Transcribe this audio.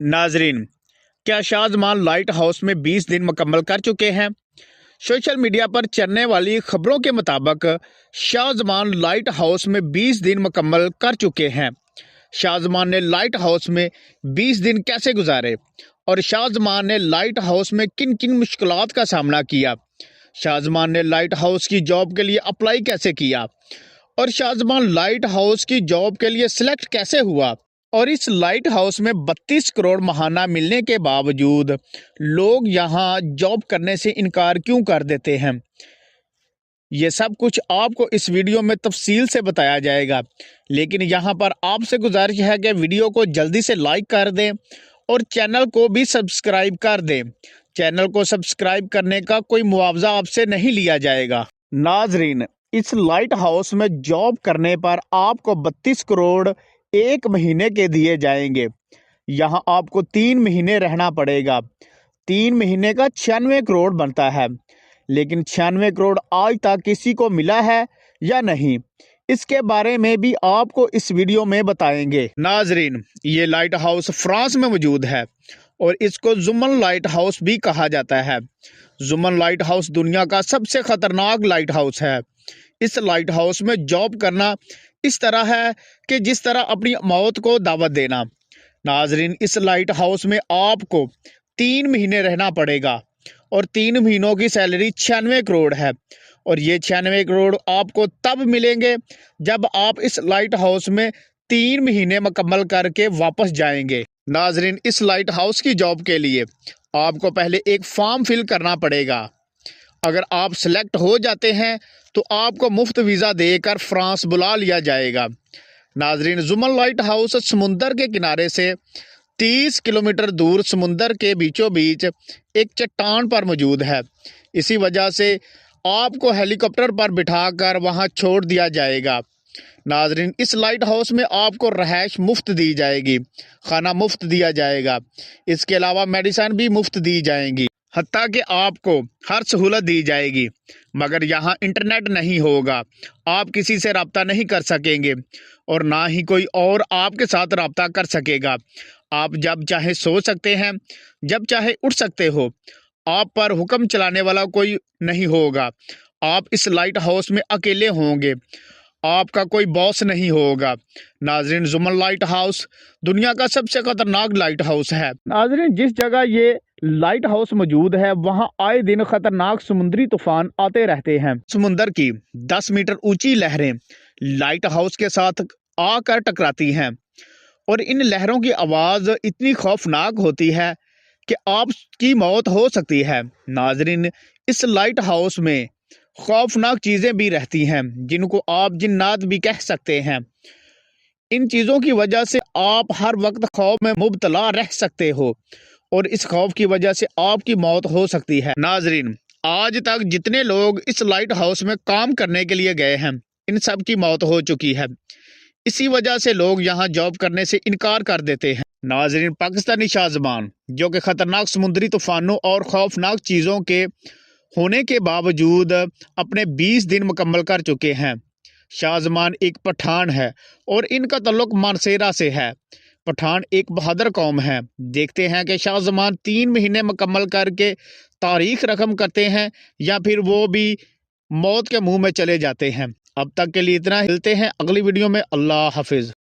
नाजरीन, क्या Shahzaman light house में 20 दिन मुकम्मल कर चुके हैं। सोशल मीडिया पर चलने वाली खबरों के मुताबिक शाहजमान लाइट हाउस में 20 दिन मुकम्मल कर चुके हैं। शाहजमान ने लाइट हाउस में 20 दिन कैसे गुजारे और शाहजमान ने लाइट हाउस में किन किन मुश्किलात का सामना किया। शाहजमान ने लाइट हाउस की जॉब के लिए अप्लाई कैसे किया और शाहजमान लाइट हाउस की जॉब के लिए सिलेक्ट कैसे हुआ, और इस लाइट हाउस में 32 करोड़ महाना मिलने के बावजूद लोग यहाँ जॉब करने से इनकार क्यों कर देते हैं। ये सब कुछ आपको इस वीडियो में तफसील से बताया जाएगा, लेकिन यहाँ पर आपसे गुजारिश है कि वीडियो को जल्दी से लाइक कर दें और चैनल को भी सब्सक्राइब कर दें। चैनल को सब्सक्राइब करने का कोई मुआवजा आपसे नहीं लिया जाएगा। नाजरीन, इस लाइट हाउस में जॉब करने पर आपको 32 करोड़ एक महीने के दिए जाएंगे। यहाँ आपको 3 महीने रहना पड़ेगा। 3 महीने का 96 करोड़ बनता है, लेकिन 96 करोड़ आज तक किसी को मिला है या नहीं, इसके बारे में भी आपको इस वीडियो में बताएंगे। नाजरीन, ये लाइट हाउस फ्रांस में मौजूद है और इसको जुमन लाइट हाउस भी कहा जाता है। जुमन लाइट हाउस दुनिया का सबसे खतरनाक लाइट हाउस है। इस लाइट हाउस में जॉब करना इस तरह है कि जिस तरह अपनी मौत को दावत देना। नाजरीन, इस लाइट हाउस में आपको 3 महीने रहना पड़ेगा और 3 महीनों की सैलरी 96 करोड़ है, और ये 96 करोड़ आपको तब मिलेंगे जब आप इस लाइट हाउस में 3 महीने मुकम्मल करके वापस जाएंगे। नाजरीन, इस लाइट हाउस की जॉब के लिए आपको पहले एक फॉर्म फिल करना पड़ेगा। अगर आप सिलेक्ट हो जाते हैं तो आपको मुफ्त वीज़ा देकर फ्रांस बुला लिया जाएगा। नाजरीन, जुमन लाइट हाउस समुंदर के किनारे से 30 किलोमीटर दूर समुंदर के बीचों बीच एक चट्टान पर मौजूद है। इसी वजह से आपको हेलीकॉप्टर पर बिठाकर वहां छोड़ दिया जाएगा। नाजरीन, इस लाइट हाउस में आपको रहायश मुफ्त दी जाएगी, खाना मुफ्त दिया जाएगा, इसके अलावा मेडिसिन भी मुफ्त दी जाएंगी, हत्ता कि आपको हर सहूलत दी जाएगी। मगर यहाँ इंटरनेट नहीं होगा, आप किसी से रब्ता नहीं कर सकेंगे और ना ही कोई और आपके साथ रब्ता कर सकेगा। आप जब चाहे सो सकते हैं, जब चाहे उठ सकते हो। आप पर हुक्म चलाने वाला कोई नहीं होगा। आप इस लाइट हाउस में अकेले होंगे, आपका कोई बॉस नहीं होगा। नाजरीन, जुमन लाइट हाउस दुनिया का सबसे खतरनाक लाइट हाउस है। नाजरीन, जिस जगह ये लाइट हाउस मौजूद है वहां आए दिन खतरनाक समुद्री तूफान आते रहते हैं। समुंदर की 10 मीटर ऊंची लहरें लाइट हाउस के साथ आकर टकराती हैं और इन लहरों की आवाज इतनी खौफनाक होती है कि आपकी मौत हो सकती है। नाजरीन, इस लाइट हाउस में खौफनाक चीजें भी रहती हैं जिनको आप जिन्नात भी कह सकते हैं। इन चीजों की वजह से आप हर वक्त खौफ में मुब्तला रह सकते हो और इस खौफ की वजह से आपकी मौत हो सकती है। नाजरीन, आज तक जितने लोग इस लाइट हाउस में काम करने के लिए गए हैं, इन सब की मौत हो चुकी है। इसी वजह से लोग यहाँ जॉब करने से इनकार कर देते हैं। नाजरीन, पाकिस्तानी शाहजमान जो कि खतरनाक समुद्री तूफानों और खौफनाक चीज़ों के होने के बावजूद अपने 20 दिन मुकम्मल कर चुके हैं। शाहजमान एक पठान है और इनका ताल्लुक मानसेरा से है। पठान एक बहादुर कौम है। देखते हैं कि शाहजमान 3 महीने मुकम्मल करके तारीख रकम करते हैं या फिर वो भी मौत के मुंह में चले जाते हैं। अब तक के लिए इतना। मिलते हैं अगली वीडियो में। अल्लाह हाफिज।